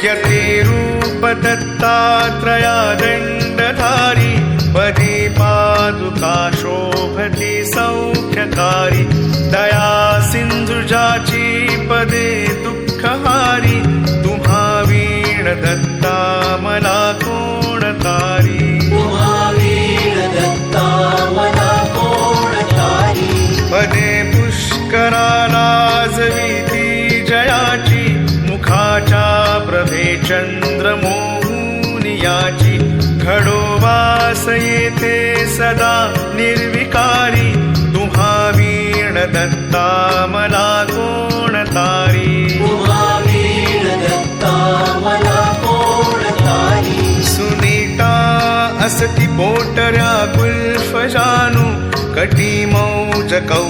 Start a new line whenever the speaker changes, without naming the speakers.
यतिरूप दत्तात्रया दण्डधारी पदी पादुका शोभति सौख्यकारी दया सिंधुजाची पदे दुःखहारी तुम्हा वीण दत्ता मला कोण तारी पदे पुष्कराला जविती जयाची मुखाच्या प्रभे चंद्रमोहुनियाची घडो वास येथे सदा निर्विकारी तुम्हा वीण दत्ता मला कोण तारी सुनीता असती पोटऱ्या गुल्फ जानू कटी मौज कौ